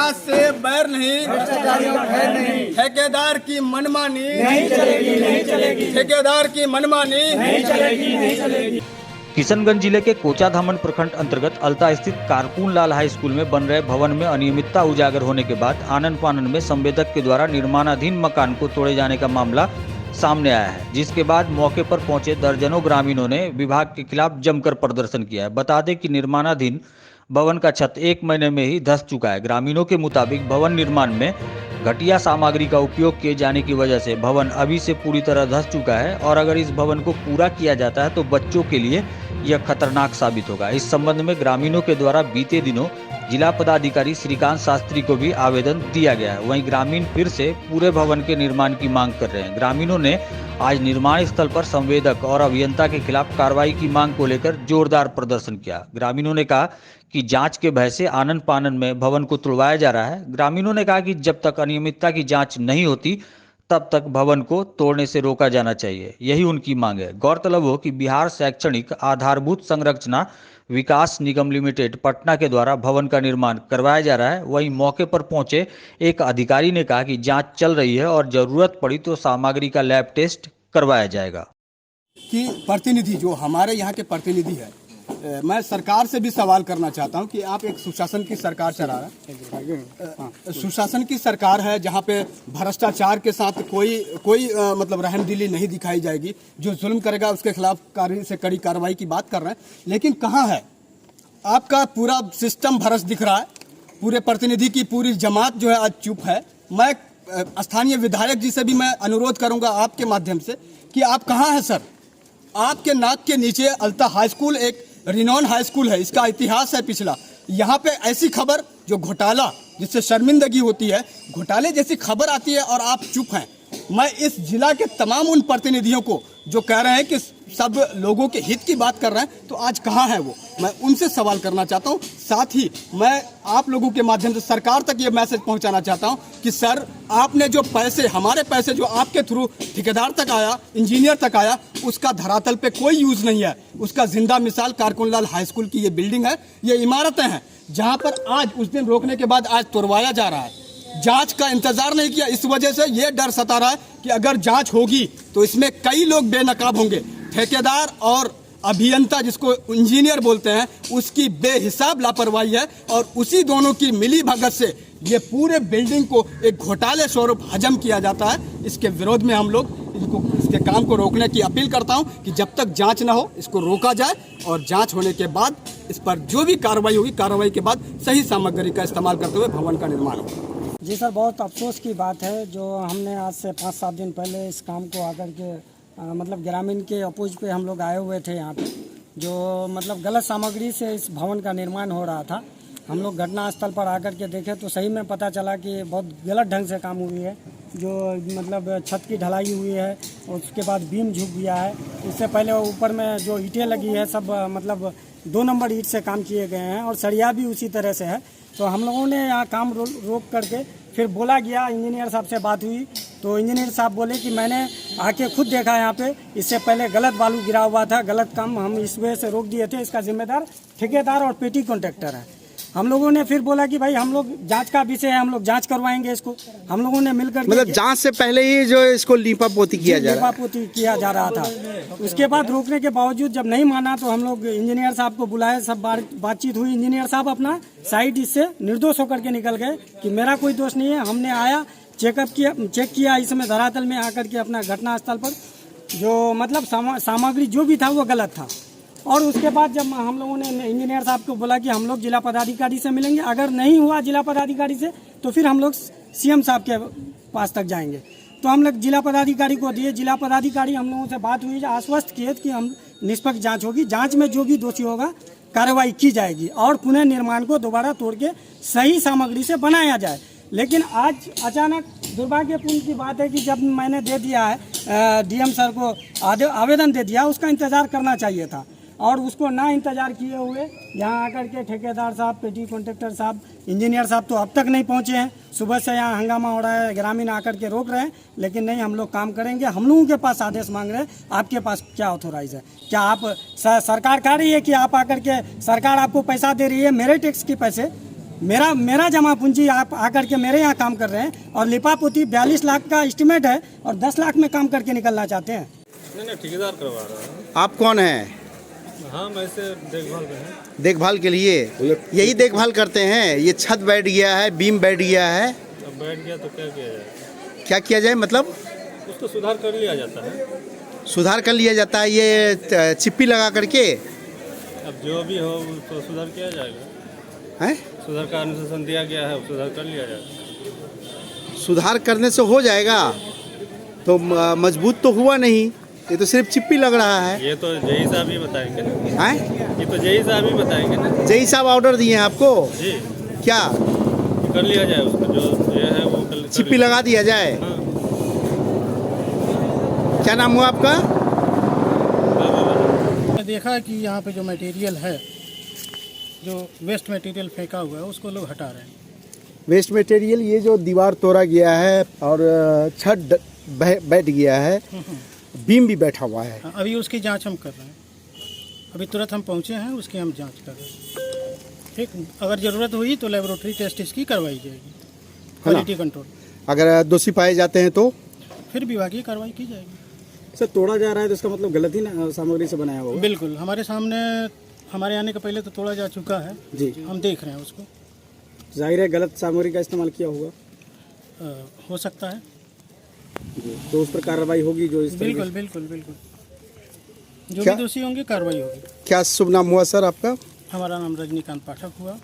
जात से बैर नहीं, ठेकेदार की मनमानी नहीं चलेगी, ठेकेदार की मनमानी नहीं चलेगी। किशनगंज जिले के कोचाधामन प्रखंड अंतर्गत अलता स्थित कारकुन लाल हाई स्कूल में बन रहे भवन में अनियमितता उजागर होने के बाद आनन फानन में संवेदक के द्वारा निर्माणाधीन मकान को तोड़े जाने का मामला सामने आया है, जिसके बाद मौके पर पहुंचे दर्जनों ग्रामीणों ने विभाग के खिलाफ जमकर प्रदर्शन किया है। बता दें कि निर्माणाधीन भवन का छत 1 महीने में ही धंस चुका है। ग्रामीणों के मुताबिक भवन निर्माण में घटिया सामग्री का उपयोग किए जाने की वजह से भवन अभी से पूरी तरह धंस चुका है और अगर इस भवन को पूरा किया जाता है तो बच्चों के लिए यह खतरनाक साबित होगा। इस संबंध में ग्रामीणों के द्वारा बीते दिनों जिला पदाधिकारी श्रीकांत शास्त्री को भी आवेदन दिया गया है। वहीं ग्रामीण फिर से पूरे भवन के निर्माण की मांग कर रहे हैं। ग्रामीणों ने आज निर्माण स्थल पर संवेदक और अभियंता के खिलाफ कार्रवाई की मांग को लेकर जोरदार प्रदर्शन किया। ग्रामीणों ने कहा कि जांच के भय से आनन फानन में भवन को तुड़वाया जा रहा है। ग्रामीणों ने कहा कि जब तक अनियमितता की जांच नहीं होती तब तक भवन को तोड़ने से रोका जाना चाहिए, यही उनकी मांग है। गौरतलब हो कि बिहार शैक्षणिक आधारभूत संरचना विकास निगम लिमिटेड पटना के द्वारा भवन का निर्माण करवाया जा रहा है। वहीं मौके पर पहुंचे एक अधिकारी ने कहा कि जांच चल रही है और जरूरत पड़ी तो सामग्री का लैब टेस्ट करवाया जाएगा। कि प्रतिनिधि जो हमारे यहाँ के प्रतिनिधि है, मैं सरकार से भी सवाल करना चाहता हूँ कि आप एक सुशासन की सरकार चला रहे हैं, सुशासन की सरकार है जहाँ पे भ्रष्टाचार के साथ कोई मतलब रहमदिली नहीं दिखाई जाएगी। जो जुल्म करेगा उसके खिलाफ से कड़ी कार्रवाई की बात कर रहे हैं, लेकिन कहाँ है आपका पूरा सिस्टम भ्रष्ट दिख रहा है। पूरे प्रतिनिधि की पूरी जमात जो है आज चुप है। मैं स्थानीय विधायक जी से भी मैं अनुरोध करूंगा आपके माध्यम से कि आप कहाँ हैं सर। आपके नाक के नीचे अलता हाई स्कूल एक रिनॉन हाई स्कूल है, इसका इतिहास है पिछला। यहाँ पे ऐसी खबर जो घोटाला जिससे शर्मिंदगी होती है, घोटाले जैसी खबर आती है और आप चुप हैं। मैं इस जिला के तमाम उन प्रतिनिधियों को जो कह रहे हैं कि सब लोगों के हित की बात कर रहे हैं, तो आज कहाँ है वो, मैं उनसे सवाल करना चाहता हूँ। साथ ही मैं आप लोगों के माध्यम से सरकार तक ये मैसेज पहुँचाना चाहता हूँ कि सर आपने जो पैसे, हमारे पैसे जो आपके थ्रू ठेकेदार तक आया, इंजीनियर तक आया, उसका धरातल पे कोई यूज़ नहीं है। उसका जिंदा मिसाल कारकुन लाल हाई स्कूल की ये बिल्डिंग है, ये इमारतें हैं जहाँ पर आज उस दिन रोकने के बाद आज तोड़वाया जा रहा है। जांच का इंतजार नहीं किया, इस वजह से ये डर सता रहा है कि अगर जांच होगी तो इसमें कई लोग बेनकाब होंगे। ठेकेदार और अभियंता जिसको इंजीनियर बोलते हैं, उसकी बेहिसाब लापरवाही है और उसी दोनों की मिली भगत से ये पूरे बिल्डिंग को एक घोटाले स्वरूप हजम किया जाता है। इसके विरोध में हम लोग इसके काम को रोकने की अपील करता हूं कि जब तक जांच ना हो इसको रोका जाए और जांच होने के बाद इस पर जो भी कार्रवाई होगी, कार्रवाई के बाद सही सामग्री का इस्तेमाल करते हुए भवन का निर्माण होगा। जी सर, बहुत अफसोस की बात है जो हमने आज से 5-7 दिन पहले इस काम को आकर के मतलब ग्रामीण के अपोज पे हम लोग आए हुए थे यहाँ पे, जो मतलब गलत सामग्री से इस भवन का निर्माण हो रहा था। हम लोग घटनास्थल पर आकर के देखे तो सही में पता चला कि बहुत गलत ढंग से काम हुई है। जो मतलब छत की ढलाई हुई है और उसके बाद बीम झुक गया है। इससे पहले ऊपर में जो ईंटें लगी है सब मतलब 2 नंबर ईंट से काम किए गए हैं और सरिया भी उसी तरह से है। तो हम लोगों ने यहाँ काम रोक करके फिर बोला गया, इंजीनियर साहब से बात हुई तो इंजीनियर साहब बोले कि मैंने आके खुद देखा यहाँ पे, इससे पहले गलत बालू गिरा हुआ था, गलत काम हम इस वजह से रोक दिए थे, इसका जिम्मेदार ठेकेदार और पेटी कॉन्ट्रैक्टर है। हम लोगों ने फिर बोला कि भाई हम लोग जांच का विषय है, हम लोग जांच करवाएंगे इसको। हम लोगों ने मिलकर मतलब जांच से पहले ही जो इसको लीपापोती किया जा रहा था। उसके बाद रोकने के बावजूद जब नहीं माना तो हम लोग इंजीनियर साहब को बुलाए, सब बातचीत हुई। इंजीनियर साहब अपना साइड इससे निर्दोष होकर के निकल गए कि मेरा कोई दोष नहीं है। हमने आया, चेक किया इसमें धरातल में आकर के अपना घटनास्थल पर जो मतलब सामग्री जो भी था वो गलत था। और उसके बाद जब हम लोगों ने इंजीनियर साहब को बोला कि हम लोग जिला पदाधिकारी से मिलेंगे, अगर नहीं हुआ जिला पदाधिकारी से तो फिर हम लोग सीएम साहब के पास तक जाएंगे। तो हम लोग जिला पदाधिकारी को दिए। जिला पदाधिकारी हम लोगों से बात हुई, आश्वस्त किए कि हम निष्पक्ष जांच होगी, जांच में जो भी दोषी होगा कार्रवाई की जाएगी और पुनः निर्माण को दोबारा तोड़ के सही सामग्री से बनाया जाए। लेकिन आज अचानक दुर्भाग्यपूर्ण की बात है कि जब मैंने दे दिया है डीएम सर को आवेदन दे दिया, उसका इंतज़ार करना चाहिए था और उसको ना इंतज़ार किए हुए यहाँ आकर के ठेकेदार साहब, पेटी कॉन्ट्रैक्टर साहब, इंजीनियर साहब तो अब तक नहीं पहुँचे हैं। सुबह से यहाँ हंगामा हो रहा है, ग्रामीण आकर के रोक रहे हैं, लेकिन नहीं, हम लोग काम करेंगे। हम लोगों के पास आदेश मांग रहे हैं, आपके पास क्या ऑथोराइज है? क्या आप सरकार कह रही है कि आप आकर के, सरकार आपको पैसा दे रही है, मेरे टैक्स के पैसे मेरा जमा पूंजी आप आकर के मेरे यहाँ काम कर रहे हैं और लिपापोती 42 लाख का एस्टिमेट है और 10 लाख में काम करके निकलना चाहते हैं। नहीं ठेकेदार करवा रहा है। आप कौन हैं? हाँ वैसे देखभाल में है। देखभाल के लिए यही देखभाल करते हैं। ये छत बैठ गया है, बीम बैठ गया है, अब बैठ गया तो क्या किया जाए? क्या किया जाए? मतलब उसको सुधार कर लिया जाता है। सुधार कर लिया जाता है ये चिप्पी लगा करके, अब जो भी हो तो सुधार किया जाएगा। हैं? सुधार का अनुशासन दिया गया है, सुधार कर लिया जाएगा। सुधार करने से हो जाएगा तो मजबूत तो हुआ नहीं, ये तो सिर्फ चिप्पी लग रहा है। ये तो जई साहब ही बताएंगे ना। हैं? ये तो जई साहब ही बताएंगे ना। जय साहब ऑर्डर दिए हैं आपको? जी क्या कर लिया जाए, उसको जो ये है वो कर चिप्पी लगा दिया जाए? हाँ। क्या नाम हुआ आपका? मैंने देखा कि यहाँ पे जो मटेरियल है, जो वेस्ट मटेरियल फेंका हुआ है, उसको लोग हटा रहे हैं। वेस्ट मटेरियल, ये जो दीवार तोड़ा गया है और छत बैठ गया है, बीम भी बैठा हुआ है। हाँ, अभी उसकी जांच हम कर रहे हैं। अभी तुरंत हम पहुँचे हैं, उसकी हम जांच कर रहे हैं। ठीक, अगर ज़रूरत हुई तो लेबोरेटरी टेस्ट इसकी करवाई जाएगी, क्वालिटी कंट्रोल। अगर दोषी पाए जाते हैं तो फिर विभागीय कार्रवाई की जाएगी। सर तोड़ा जा रहा है तो इसका मतलब गलत ही ना सामग्री से बनाया होगा। बिल्कुल, हमारे सामने, हमारे आने के पहले तो तोड़ा जा चुका है जी, हम देख रहे हैं उसको। जाहिर है गलत सामग्री का इस्तेमाल किया होगा। हो सकता है। तो उस पर कार्रवाई होगी जो इस तरीके बिल्कुल बिल्कुल बिल्कुल, जो क्या- भी दोषी होंगे कार्रवाई होगी। क्या शुभ नाम हुआ सर आपका? हमारा नाम रजनीकांत पाठक हुआ।